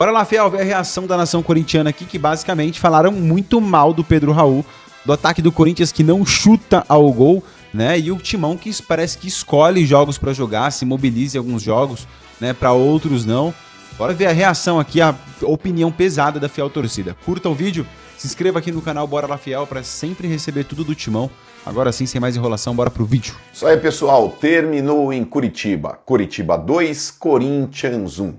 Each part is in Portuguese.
Bora lá, Fiel, ver a reação da nação corintiana aqui, que basicamente falaram muito mal do Pedro Raul, do ataque do Corinthians que não chuta ao gol, né? E o Timão que parece que escolhe jogos pra jogar, se mobiliza em alguns jogos, né? Pra outros não. Bora ver a reação aqui, a opinião pesada da Fiel Torcida. Curta o vídeo, se inscreva aqui no canal Bora Lá Fiel pra sempre receber tudo do Timão. Agora sim, sem mais enrolação, bora pro vídeo. Isso aí, pessoal. Terminou em Curitiba. Curitiba 2, Corinthians 1.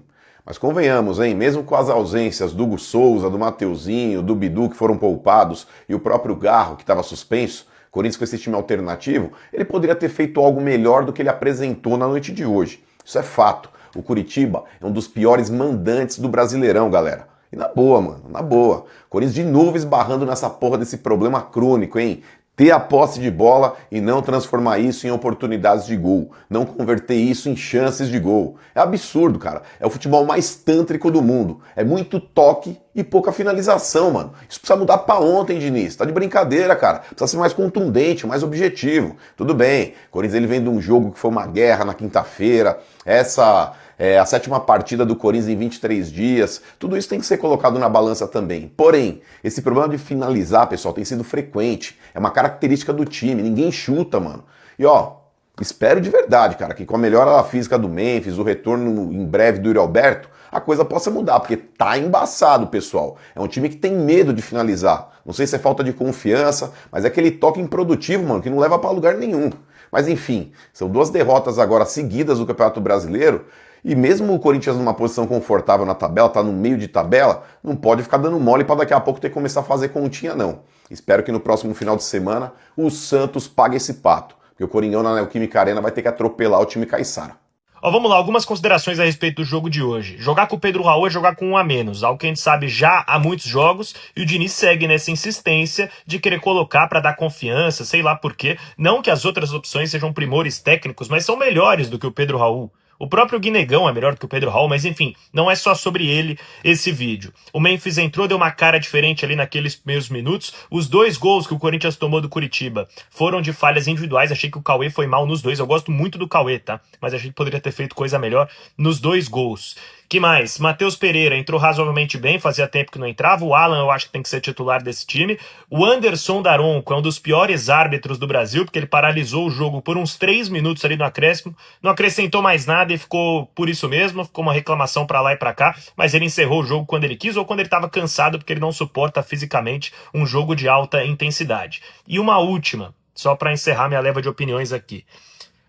Mas convenhamos, hein? Mesmo com as ausências do Hugo Souza, do Mateuzinho, do Bidu, que foram poupados, e o próprio Garro, que estava suspenso, Corinthians com esse time alternativo, ele poderia ter feito algo melhor do que ele apresentou na noite de hoje. Isso é fato. O Curitiba é um dos piores mandantes do Brasileirão, galera. E na boa, mano, na boa. Corinthians de novo esbarrando nessa porra desse problema crônico, hein? Ter a posse de bola e não transformar isso em oportunidades de gol. Não converter isso em chances de gol. É absurdo, cara. É o futebol mais tântrico do mundo. É muito toque e pouca finalização, mano. Isso precisa mudar pra ontem, Diniz. Tá de brincadeira, cara. Precisa ser mais contundente, mais objetivo. Tudo bem. O Corinthians ele vem de um jogo que foi uma guerra na quinta-feira. Essa é a 7ª partida do Corinthians em 23 dias. Tudo isso tem que ser colocado na balança também. Porém, esse problema de finalizar, pessoal, tem sido frequente. É uma característica do time. Ninguém chuta, mano. E ó, espero de verdade, cara, que com a melhora física do Memphis, o retorno em breve do Yuri Alberto, a coisa possa mudar, porque tá embaçado, pessoal. É um time que tem medo de finalizar. Não sei se é falta de confiança, mas é aquele toque improdutivo, mano, que não leva pra lugar nenhum. Mas enfim, são 2 derrotas agora seguidas do Campeonato Brasileiro. E mesmo o Corinthians numa posição confortável na tabela, tá no meio de tabela, não pode ficar dando mole para daqui a pouco ter que começar a fazer continha, não. Espero que no próximo final de semana o Santos pague esse pato, porque o Coringão na Neoquímica Arena vai ter que atropelar o time caiçara. Vamos lá, algumas considerações a respeito do jogo de hoje. Jogar com o Pedro Raul é jogar com um a menos, algo que a gente sabe já há muitos jogos, e o Diniz segue nessa insistência de querer colocar para dar confiança, sei lá por quê. Não que as outras opções sejam primores técnicos, mas são melhores do que o Pedro Raul. O próprio Guinegão é melhor do que o Pedro Raul, mas enfim, não é só sobre ele esse vídeo. O Memphis entrou, deu uma cara diferente ali naqueles primeiros minutos. Os 2 gols que o Corinthians tomou do Curitiba foram de falhas individuais. Achei que o Cauê foi mal nos 2. Eu gosto muito do Cauê, tá? Mas achei que poderia ter feito coisa melhor nos 2 gols. Que mais? Matheus Pereira entrou razoavelmente bem, fazia tempo que não entrava. O Alan eu acho que tem que ser titular desse time. O Anderson Daronco é um dos piores árbitros do Brasil, porque ele paralisou o jogo por uns 3 minutos ali no acréscimo. Não acrescentou mais nada e ficou por isso mesmo. Ficou uma reclamação pra lá e pra cá. Mas ele encerrou o jogo quando ele quis ou quando ele estava cansado, porque ele não suporta fisicamente um jogo de alta intensidade. E uma última, só pra encerrar minha leva de opiniões aqui.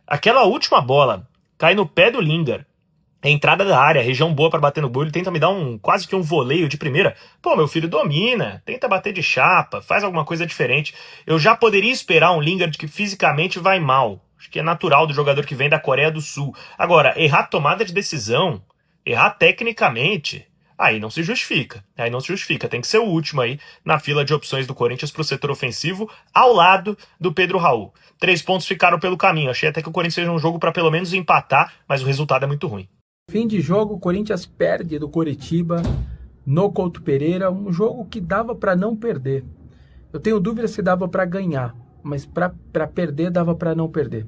Aquela última bola cai no pé do Lingard. É entrada da área, região boa pra bater no gol, ele tenta me dar quase que um voleio de primeira. Pô, meu filho domina, tenta bater de chapa, faz alguma coisa diferente. Eu já poderia esperar um Lingard que fisicamente vai mal. Acho que é natural do jogador que vem da Coreia do Sul. Agora, errar tomada de decisão, errar tecnicamente, aí não se justifica. Aí não se justifica. Tem que ser o último aí na fila de opções do Corinthians pro setor ofensivo, ao lado do Pedro Raul. 3 pontos ficaram pelo caminho. Achei até que o Corinthians seja um jogo pra pelo menos empatar, mas o resultado é muito ruim. Fim de jogo, o Corinthians perde do Coritiba no Couto Pereira, um jogo que dava para não perder. Eu tenho dúvida se dava para ganhar, mas para perder dava para não perder.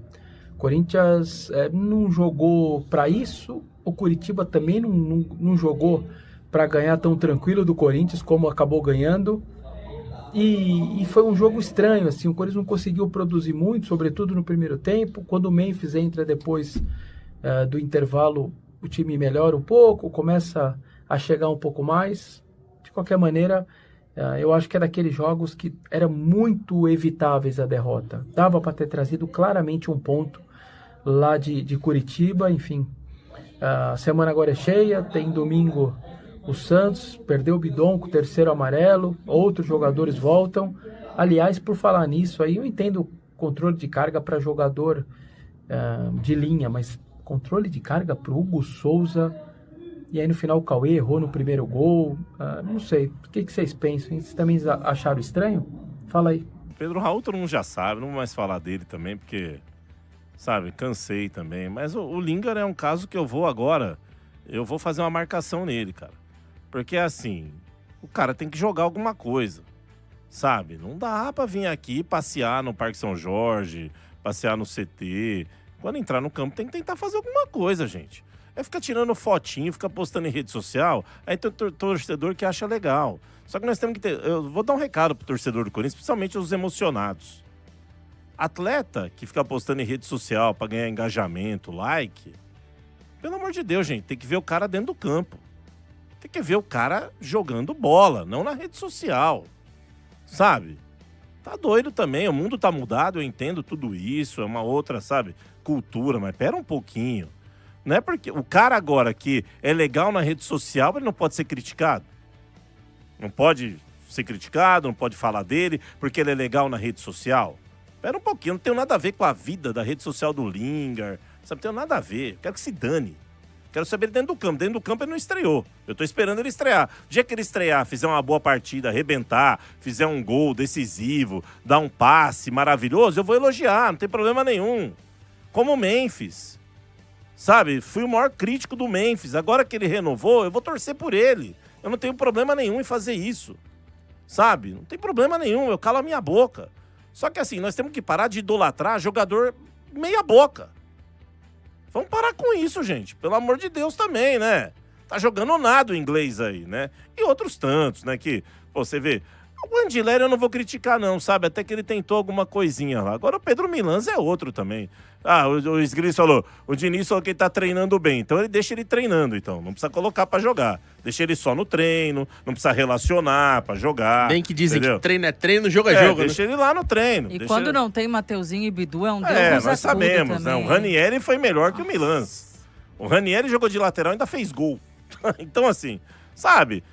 O Corinthians não jogou para isso, o Coritiba também não jogou para ganhar tão tranquilo do Corinthians como acabou ganhando. E foi um jogo estranho, assim, o Corinthians não conseguiu produzir muito, sobretudo no primeiro tempo. Quando o Memphis entra depois do intervalo, o time melhora um pouco, começa a chegar um pouco mais. De qualquer maneira, eu acho que é daqueles jogos que eram muito evitáveis a derrota. Dava para ter trazido claramente um ponto lá de Curitiba. Enfim, a semana agora é cheia, tem domingo o Santos, perdeu o Bidon com o 3º amarelo, outros jogadores voltam. Aliás, por falar nisso, aí eu entendo controle de carga para jogador de linha, mas controle de carga para o Hugo Souza, e aí no final o Cauê errou no primeiro gol. Não sei, o que vocês pensam? Vocês também acharam estranho? Fala aí. Pedro Raul todo mundo já sabe, não vou mais falar dele também, porque, sabe, cansei também. Mas o Lingard é um caso que eu vou fazer uma marcação nele, cara. Porque assim, o cara tem que jogar alguma coisa, sabe? Não dá pra vir aqui passear no Parque São Jorge, passear no CT. Quando entrar no campo tem que tentar fazer alguma coisa, gente. Aí fica tirando fotinho, fica postando em rede social, aí tem torcedor que acha legal. Só que nós temos que ter... Eu vou dar um recado pro torcedor do Corinthians, principalmente os emocionados. Atleta que fica postando em rede social pra ganhar engajamento, like... Pelo amor de Deus, gente, tem que ver o cara dentro do campo. Tem que ver o cara jogando bola, não na rede social. Sabe? Tá doido também, o mundo tá mudado, eu entendo tudo isso, é uma outra, sabe, cultura, mas pera um pouquinho. Não é porque o cara agora que é legal na rede social, ele não pode ser criticado. Não pode ser criticado, não pode falar dele, porque ele é legal na rede social. Pera um pouquinho, não tem nada a ver com a vida da rede social do Lingard, sabe, não tem nada a ver, eu quero que se dane. Quero saber ele dentro do campo. Dentro do campo ele não estreou. Eu tô esperando ele estrear. O dia que ele estrear, fizer uma boa partida, arrebentar, fizer um gol decisivo, dar um passe maravilhoso, eu vou elogiar, não tem problema nenhum. Como o Memphis. Sabe? Fui o maior crítico do Memphis. Agora que ele renovou, eu vou torcer por ele. Eu não tenho problema nenhum em fazer isso. Sabe? Não tem problema nenhum, eu calo a minha boca. Só que assim, nós temos que parar de idolatrar jogador meia boca. Vamos parar com isso, gente. Pelo amor de Deus também, né? Tá jogando nada o inglês aí, né? E outros tantos, né? Que, pô, você vê... O Andileri eu não vou criticar, não, sabe? Até que ele tentou alguma coisinha lá. Agora o Pedro Milans é outro também. Ah, o Sgris falou, o Diniz falou que ele tá treinando bem. Então ele deixa ele treinando, então. Não precisa colocar pra jogar. Deixa ele só no treino, não precisa relacionar pra jogar. Bem que dizem entendeu? que treino é treino, jogo é jogo, deixa ele lá no treino. E deixa quando ele... não tem Mateuzinho e Bidu, é um Deus nós sabemos, também. né? O Ranieri foi melhor que o Milans. O Ranieri jogou de lateral e ainda fez gol. Então, assim, sabe?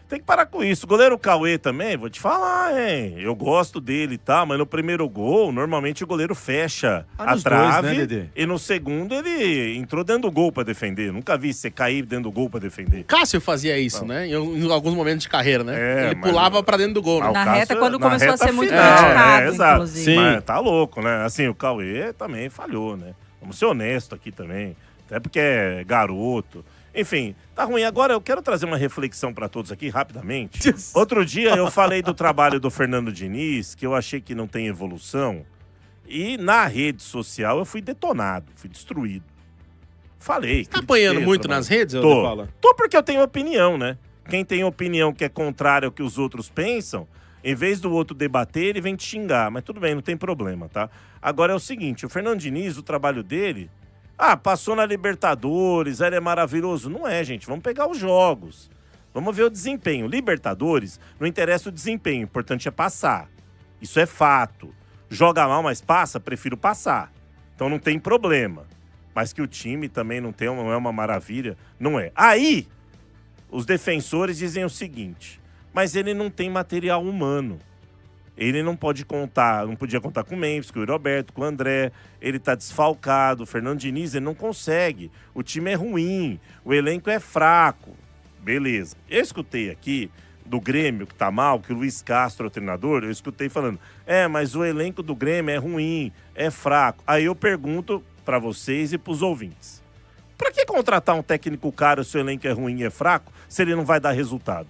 Tem que parar com isso. O goleiro Cauê também, vou te falar, hein? Eu gosto dele e tal, mas no primeiro gol, normalmente o goleiro fecha a trave. Dois, né, Dedê? E no segundo ele entrou dentro do gol pra defender. Nunca vi você cair dentro do gol pra defender. Cássio fazia isso, né? Em alguns momentos de carreira, né? Ele mas pulava pra dentro do gol, né? o Na Cássio, reta, quando na começou a reta ser muito final, criticado, exato. inclusive. Sim. Mas tá louco, né? Assim, o Cauê também falhou, né? Vamos ser honestos aqui também. Até porque é garoto. Enfim, tá ruim. Agora eu quero trazer uma reflexão pra todos aqui, rapidamente. Outro dia eu falei do trabalho do Fernando Diniz, que eu achei que não tem evolução. E na rede social eu fui detonado, fui destruído. Falei. Tá apanhando critiquei, muito trabalho. nas redes, De Tô. Paula? Tô porque eu tenho opinião, né? Quem tem opinião que é contrária ao que os outros pensam, em vez do outro debater, ele vem te xingar. Mas tudo bem, não tem problema, tá? Agora é o seguinte, o Fernando Diniz, o trabalho dele... Ah, passou na Libertadores, ele é maravilhoso. Não é, gente. Vamos pegar os jogos. Vamos ver o desempenho. Libertadores, não interessa o desempenho. O importante é passar. Isso é fato. Joga mal, mas passa, prefiro passar. Então não tem problema. Mas que o time também não é uma maravilha, não é. Aí, os defensores dizem o seguinte, mas ele não tem material humano. Ele não podia contar com o Memphis, com o Roberto, com o André. Ele tá desfalcado. O Fernando Diniz, ele não consegue. O time é ruim. O elenco é fraco. Beleza. Eu escutei aqui do Grêmio, que tá mal, que o Luiz Castro é o treinador. Eu escutei falando, mas o elenco do Grêmio é ruim, é fraco. Aí eu pergunto pra vocês e pros ouvintes. Pra que contratar um técnico caro se o elenco é ruim e é fraco, se ele não vai dar resultado?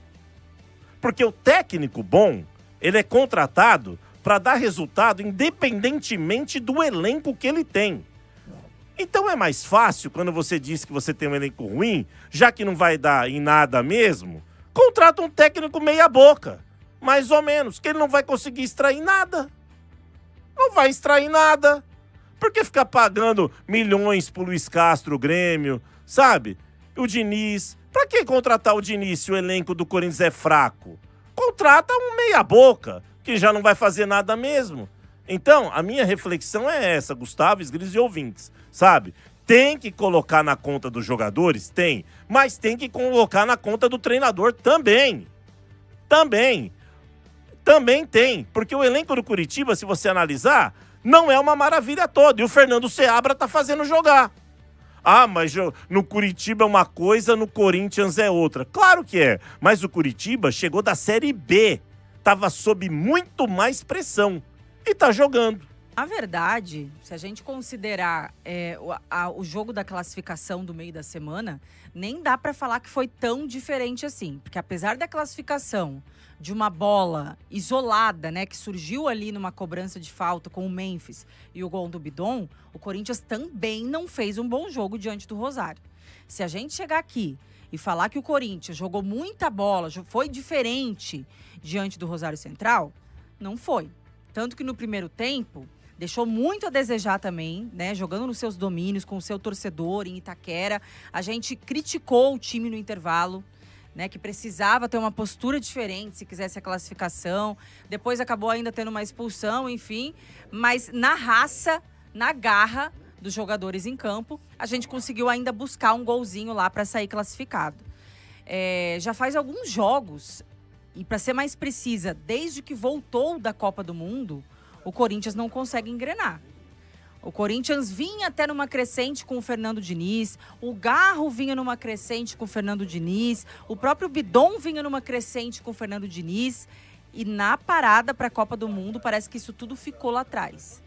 Porque o técnico bom... Ele é contratado para dar resultado independentemente do elenco que ele tem. Então é mais fácil, quando você diz que você tem um elenco ruim, já que não vai dar em nada mesmo, contrata um técnico meia boca, mais ou menos, que ele não vai conseguir extrair nada. Não vai extrair nada. Por que ficar pagando milhões pro Luiz Castro, o Grêmio, sabe? O Diniz. Pra que contratar o Diniz se o elenco do Corinthians é fraco? Contrata um meia-boca, que já não vai fazer nada mesmo. Então, a minha reflexão é essa, Gustavo, Sgris e ouvintes, sabe? Tem que colocar na conta dos jogadores? Tem. Mas tem que colocar na conta do treinador também. Também tem. Porque o elenco do Curitiba, se você analisar, não é uma maravilha toda. E o Fernando Seabra tá fazendo jogar. Ah, mas no Curitiba é uma coisa, no Corinthians é outra. Claro que é, mas o Curitiba chegou da Série B. Tava sob muito mais pressão. E tá jogando. A verdade, se a gente considerar o jogo da classificação do meio da semana, nem dá pra falar que foi tão diferente assim. Porque apesar da classificação de uma bola isolada, né, que surgiu ali numa cobrança de falta com o Memphis e o gol do Bidon, o Corinthians também não fez um bom jogo diante do Rosário. Se a gente chegar aqui e falar que o Corinthians jogou muita bola, foi diferente diante do Rosário Central, não foi. Tanto que no primeiro tempo deixou muito a desejar também, né? Jogando nos seus domínios, com o seu torcedor em Itaquera. A gente criticou o time no intervalo, né? Que precisava ter uma postura diferente se quisesse a classificação. Depois acabou ainda tendo uma expulsão, enfim. Mas na raça, na garra dos jogadores em campo, a gente conseguiu ainda buscar um golzinho lá para sair classificado. Já faz alguns jogos, e para ser mais precisa, desde que voltou da Copa do Mundo, o Corinthians não consegue engrenar. O Corinthians vinha até numa crescente com o Fernando Diniz, o Garro vinha numa crescente com o Fernando Diniz, o próprio Bidon vinha numa crescente com o Fernando Diniz, e na parada para a Copa do Mundo parece que isso tudo ficou lá atrás.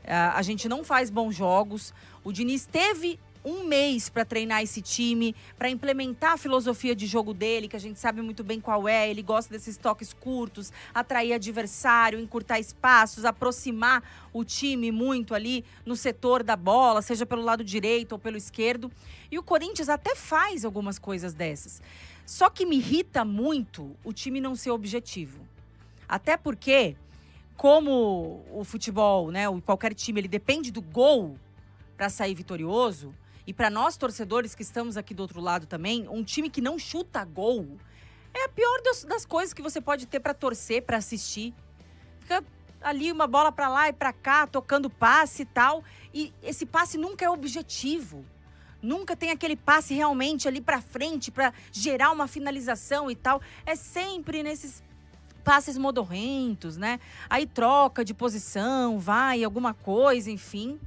A gente não faz bons jogos, o Diniz teve um mês para treinar esse time, para implementar a filosofia de jogo dele, que a gente sabe muito bem qual é. Ele gosta desses toques curtos, atrair adversário, encurtar espaços, aproximar o time muito ali no setor da bola, seja pelo lado direito ou pelo esquerdo. E o Corinthians até faz algumas coisas dessas. Só que me irrita muito o time não ser objetivo. Até porque, como o futebol, né, qualquer time, ele depende do gol para sair vitorioso. E para nós, torcedores que estamos aqui do outro lado também, um time que não chuta gol é a pior das coisas que você pode ter para torcer, para assistir. Fica ali uma bola para lá e para cá, tocando passe e tal. E esse passe nunca é objetivo. Nunca tem aquele passe realmente ali para frente, para gerar uma finalização e tal. É sempre nesses passes modorrentos, né? Aí troca de posição, vai, alguma coisa, enfim.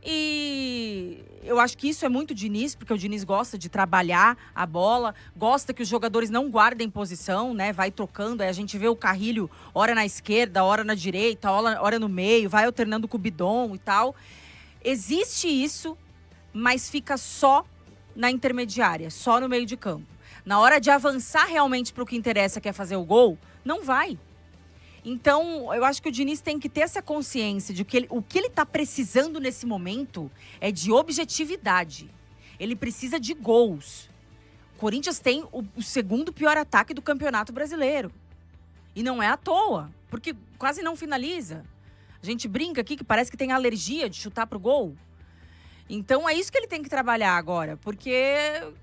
E eu acho que isso é muito Diniz, porque o Diniz gosta de trabalhar a bola, gosta que os jogadores não guardem posição, né? Vai trocando, aí a gente vê o Carrilho, hora na esquerda, hora na direita, hora no meio, vai alternando com o Bidon e tal. Existe isso, mas fica só na intermediária, só no meio de campo. Na hora de avançar realmente para o que interessa, que é fazer o gol, não vai. Então, eu acho que o Diniz tem que ter essa consciência de que o que ele está precisando nesse momento é de objetividade. Ele precisa de gols. O Corinthians tem o segundo pior ataque do Campeonato Brasileiro. E não é à toa, porque quase não finaliza. A gente brinca aqui que parece que tem alergia de chutar pro gol. Então, é isso que ele tem que trabalhar agora, porque,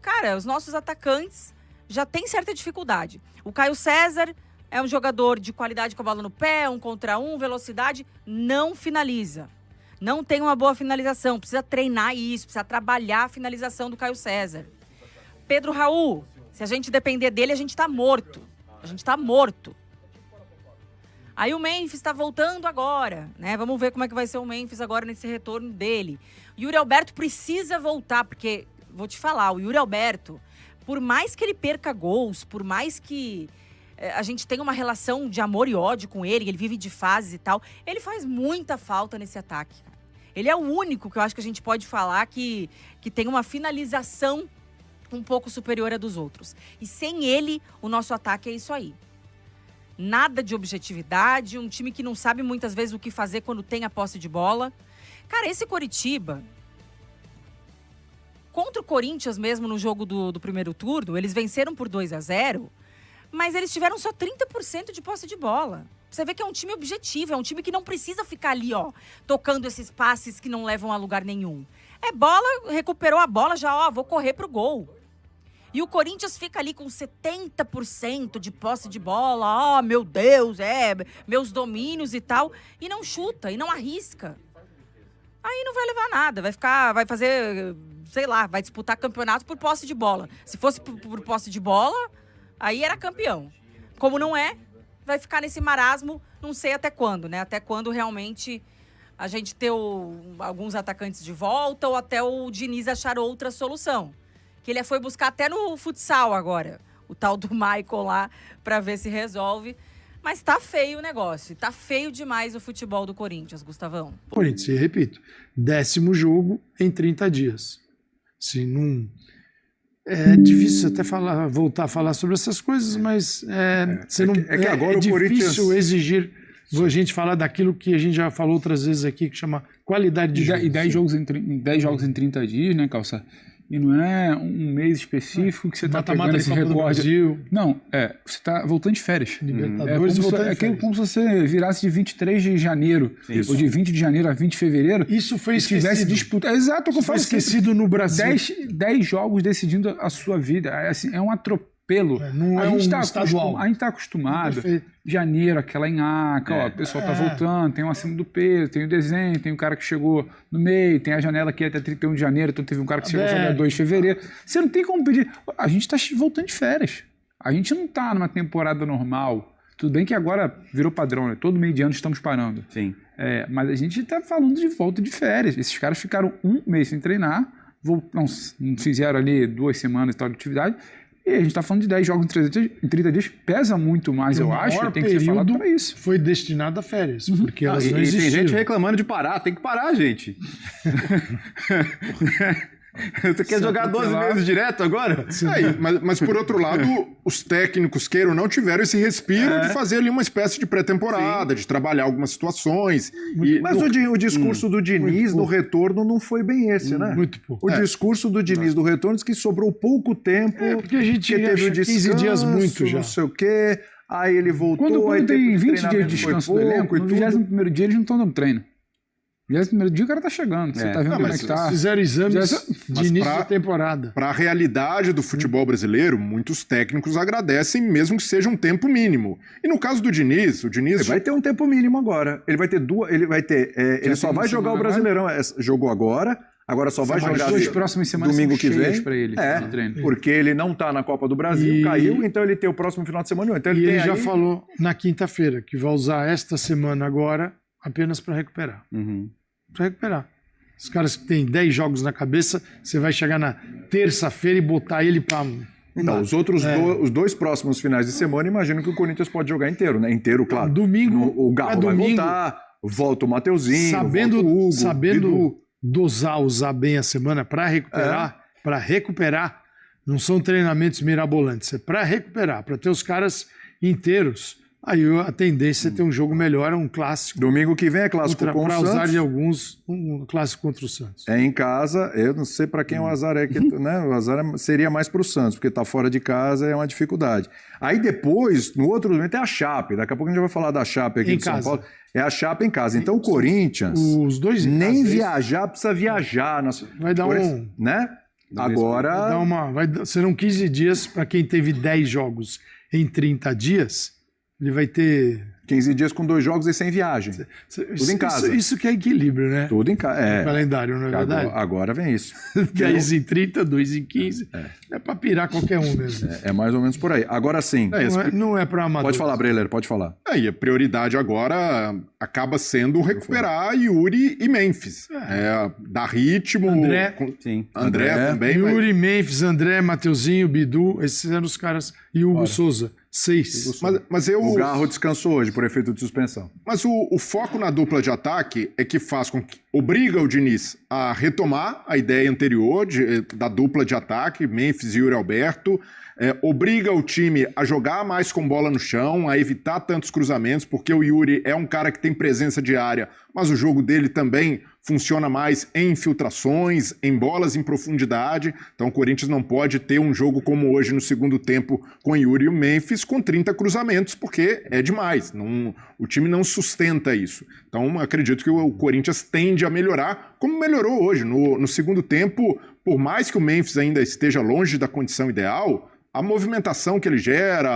cara, os nossos atacantes já têm certa dificuldade. O Caio César é um jogador de qualidade com a bola no pé, 1 contra 1, velocidade, não finaliza. Não tem uma boa finalização, precisa treinar isso, precisa trabalhar a finalização do Caio César. Pedro Raul, se a gente depender dele, a gente tá morto. A gente tá morto. Aí o Memphis tá voltando agora, né? Vamos ver como é que vai ser o Memphis agora nesse retorno dele. O Yuri Alberto precisa voltar, porque, vou te falar, o Yuri Alberto, por mais que ele perca gols, por mais que a gente tem uma relação de amor e ódio com ele vive de fases e tal, ele faz muita falta nesse ataque. Ele é o único que eu acho que a gente pode falar que tem uma finalização um pouco superior à dos outros. E sem ele, o nosso ataque é isso aí. Nada de objetividade, um time que não sabe muitas vezes o que fazer quando tem a posse de bola. Cara, esse Coritiba, contra o Corinthians mesmo no jogo do primeiro turno, eles venceram por 2-0, mas eles tiveram só 30% de posse de bola. Você vê que é um time objetivo, é um time que não precisa ficar ali, ó, tocando esses passes que não levam a lugar nenhum. É bola, recuperou a bola, já, ó, vou correr pro gol. E o Corinthians fica ali com 70% de posse de bola, ó, meu Deus, meus domínios e tal, e não chuta, e não arrisca. Aí não vai levar nada, vai fazer, sei lá, vai disputar campeonato por posse de bola. Se fosse por posse de bola, aí era campeão. Como não é, vai ficar nesse marasmo, não sei até quando, né? Até quando realmente a gente ter alguns atacantes de volta ou até o Diniz achar outra solução. Que ele foi buscar até no futsal agora, o tal do Michael lá, pra ver se resolve. Mas tá feio o negócio, tá feio demais o futebol do Corinthians, Gustavão. Corinthians, eu repito, 10º jogo em 30 dias. Assim, não... É difícil até voltar a falar sobre essas coisas, mas que agora é o difícil Corinthians... exigir a gente falar daquilo que a gente já falou outras vezes aqui, que chama qualidade de jogo. E 10 jogos em 30 dias, né, Calça? e não é um mês específico que você está pegando esse Copa do recorde. Brasil. Não, você está voltando de férias. Libertadores Como se você virasse de 23 de janeiro, ou de 20 de janeiro a 20 de fevereiro. Isso foi e tivesse disputado. Exato, o que eu falo. Esquecido no Brasil. 10 jogos decidindo a sua vida. É um atropelo. Não é estadual. A gente está acostumado. Janeiro, aquela enhaca, o pessoal tá voltando, tem um acima do peso, tem o desenho, tem o cara que chegou no meio, tem a janela aqui até 31 de janeiro, então teve um cara que chegou só dia 2 de fevereiro. Você não tem como pedir. A gente tá voltando de férias. A gente não tá numa temporada normal. Tudo bem que agora virou padrão, né? Todo meio de ano estamos parando. Sim. Mas a gente tá falando de volta de férias. Esses caras ficaram um mês sem treinar, não fizeram ali 2 semanas e tal de atividade. E a gente está falando de 10 jogos em 30 dias, pesa muito mais, eu acho, que tem que ser falado para isso. Foi destinado a férias, porque elas não existiram. E tem gente reclamando de parar, tem que parar, gente. Você quer jogar 12 meses direto agora? Aí, mas por outro lado, os técnicos, queiram ou não, tiveram esse respiro de fazer ali uma espécie de pré-temporada, de trabalhar algumas situações. Mas o discurso do Diniz no retorno não foi bem esse, né? Muito pouco. O discurso do Diniz do retorno diz que sobrou pouco tempo. Porque a gente teve o descanso, 15 dias muito já. Não sei o quê. Aí ele voltou. Quando tem 20 dias de descanso do elenco, no 21º dia eles não estão dando treino. Já no primeiro dia o cara tá chegando. Você tá vendo como é que tá. Fizeram exames de início de temporada. Para a realidade do futebol brasileiro, muitos técnicos agradecem, mesmo que seja um tempo mínimo. E no caso do Diniz, Ele vai ter um tempo mínimo agora. Ele vai ter ele só vai jogar o Brasileirão. Jogou agora só vai jogar as 2 próximas semanas domingo que vem para ele. Porque ele não tá na Copa do Brasil, caiu, então ele tem o próximo final de semana. Então ele já falou na quinta-feira que vai usar esta semana agora apenas para recuperar. Para recuperar. Os caras que têm 10 jogos na cabeça, você vai chegar na terça-feira e botar ele para... Não, os 2 próximos finais de semana, imagino que o Corinthians pode jogar inteiro, né? Inteiro, claro. Domingo, o Galo vai voltar, volta o Mateuzinho, sabendo volta o Hugo, sabendo usar bem a semana para recuperar, não são treinamentos mirabolantes, é para recuperar, para ter os caras inteiros. Aí a tendência é ter um jogo melhor, um clássico. Domingo que vem é clássico com o Santos. Para usar de alguns, um clássico contra o Santos. É em casa, eu não sei para quem o azar é, né? O azar seria mais para o Santos, porque tá fora de casa é uma dificuldade. Aí depois, no outro momento, é a Chape. Daqui a pouco a gente vai falar da Chape aqui de São Paulo. É a Chape em casa. Então o Corinthians, os dois nem viajar, precisa viajar. Vai dar né? Agora... Serão 15 dias para quem teve 10 jogos em 30 dias... Ele vai ter... 15 dias com 2 jogos e sem viagem. Tudo em casa. Isso que é equilíbrio, né? Tudo em casa. O calendário, não é verdade? Agora vem isso. 10 em 30, 2 em 15. É para pirar qualquer um mesmo. É mais ou menos por aí. Agora sim. Não é para amador. Pode falar, Breler, pode falar. E a prioridade agora acaba sendo recuperar Yuri e Memphis. Dar ritmo. André também. Yuri, Memphis, André, Mateuzinho, Bidu, esses eram os caras. E Hugo Souza. 6. O Garro descansou hoje por efeito de suspensão. Mas o foco na dupla de ataque é que faz com que obriga o Diniz a retomar a ideia anterior da dupla de ataque, Memphis e Yuri Alberto, obriga o time a jogar mais com bola no chão, a evitar tantos cruzamentos, porque o Yuri é um cara que tem presença de área, mas o jogo dele também funciona mais em infiltrações, em bolas em profundidade. Então o Corinthians não pode ter um jogo como hoje no segundo tempo com Yuri e o Memphis com 30 cruzamentos, porque é demais. O time não sustenta isso. Então acredito que o Corinthians tende a melhorar, como melhorou hoje. No segundo tempo, por mais que o Memphis ainda esteja longe da condição ideal, a movimentação que ele gera,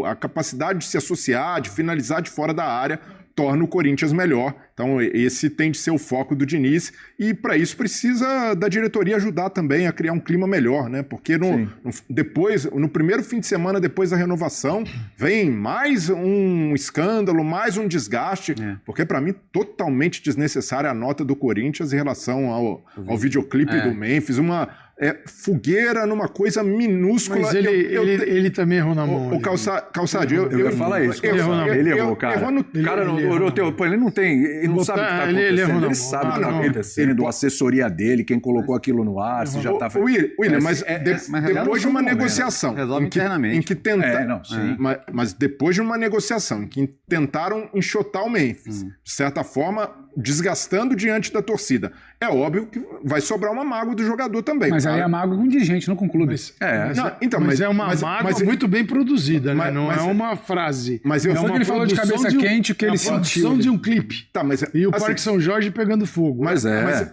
a capacidade de se associar, de finalizar de fora da área, torna o Corinthians melhor. Então esse tem de ser o foco do Diniz e para isso precisa da diretoria ajudar também a criar um clima melhor, né? Porque no primeiro fim de semana depois da renovação vem mais um escândalo, mais um desgaste, porque para mim totalmente desnecessária a nota do Corinthians em relação ao videoclipe do Memphis, uma fogueira numa coisa minúscula. Mas ele também errou na mão. O Calçadinho, eu ia falar isso. Ele errou, cara. Ele não tem. Ele não sabe o que está acontecendo. Ele sabe o que está acontecendo, a assessoria dele, quem colocou aquilo no ar, se já está... William, mas depois de uma negociação... Resolve internamente. Em que mas depois de uma negociação em que tentaram enxotar o Memphis, de certa forma, desgastando diante da torcida. É óbvio que vai sobrar uma mágoa do jogador também. Mas aí é mágoa com o dirigente, não com o clube. Mas é uma mágoa muito bem produzida, né? Não é uma frase. Mas Não foi que ele falou de cabeça quente, o que ele sentiu. De um clipe. E o Parque São Jorge pegando fogo.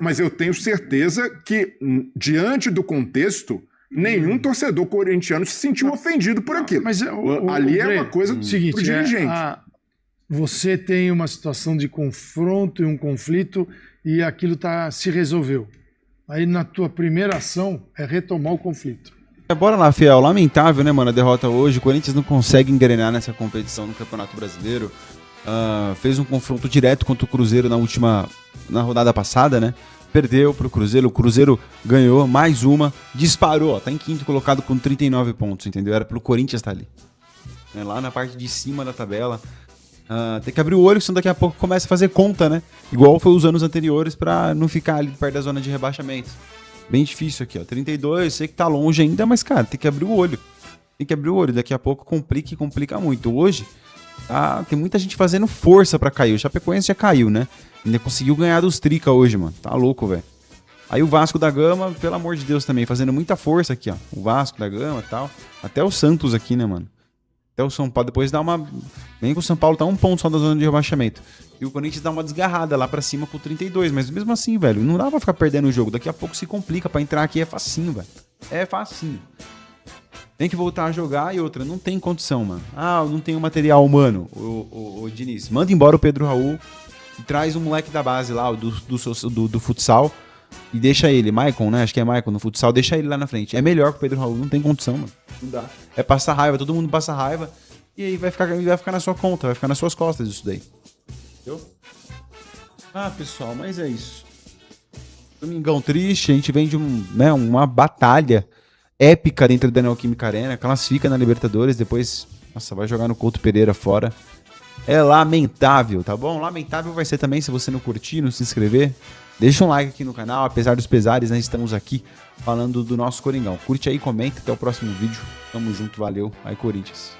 Mas eu tenho certeza que, diante do contexto, nenhum torcedor corintiano se sentiu ofendido por aquilo. Mas ali é uma coisa seguinte, pro dirigente. Você tem uma situação de confronto e um conflito e aquilo se resolveu. Aí na tua primeira ação é retomar o conflito. Bora lá, Fiel. Lamentável, né, mano, a derrota hoje. O Corinthians não consegue engrenar nessa competição no Campeonato Brasileiro. Fez um confronto direto contra o Cruzeiro na rodada passada, né? Perdeu pro Cruzeiro, o Cruzeiro ganhou mais uma, disparou, tá em quinto colocado com 39 pontos, entendeu? Era pro Corinthians estar ali. Lá na parte de cima da tabela. Tem que abrir o olho, senão daqui a pouco começa a fazer conta, né? Igual foi os anos anteriores pra não ficar ali perto da zona de rebaixamento. Bem difícil aqui, ó. 32, sei que tá longe ainda, mas, cara, tem que abrir o olho. Daqui a pouco complica muito. Hoje, tem muita gente fazendo força pra cair. O Chapecoense já caiu, né? Ainda conseguiu ganhar dos Trica hoje, mano. Tá louco, velho. Aí o Vasco da Gama, pelo amor de Deus também, fazendo muita força aqui, ó. O Vasco da Gama e tal. Até o Santos aqui, né, mano? Até o São Paulo, depois dá uma... Bem que o São Paulo tá 1 ponto só da zona de rebaixamento. E o Corinthians dá uma desgarrada lá pra cima com 32. Mas mesmo assim, velho, não dá pra ficar perdendo o jogo. Daqui a pouco se complica. Pra entrar aqui é facinho, velho. É facinho. Tem que voltar a jogar e outra, não tem condição, mano. Não tem o material humano. O Diniz, manda embora o Pedro Raul e traz um moleque da base lá, do futsal, e deixa ele, Maicon, né? Acho que é Maicon no futsal, deixa ele lá na frente. É melhor que o Pedro Raul, não tem condição, mano. Não dá. É passar raiva, todo mundo passa raiva, e aí vai ficar na sua conta, vai ficar nas suas costas isso daí. Entendeu? Pessoal, mas é isso. Domingão triste, a gente vem de uma batalha épica dentro da Neoquímica Arena, classifica na Libertadores, depois, vai jogar no Couto Pereira fora. É lamentável, tá bom? Lamentável vai ser também se você não curtir, não se inscrever. Deixa um like aqui no canal, apesar dos pesares, nós estamos aqui falando do nosso Coringão. Curte aí, comenta, até o próximo vídeo. Tamo junto, valeu. Aí, Corinthians.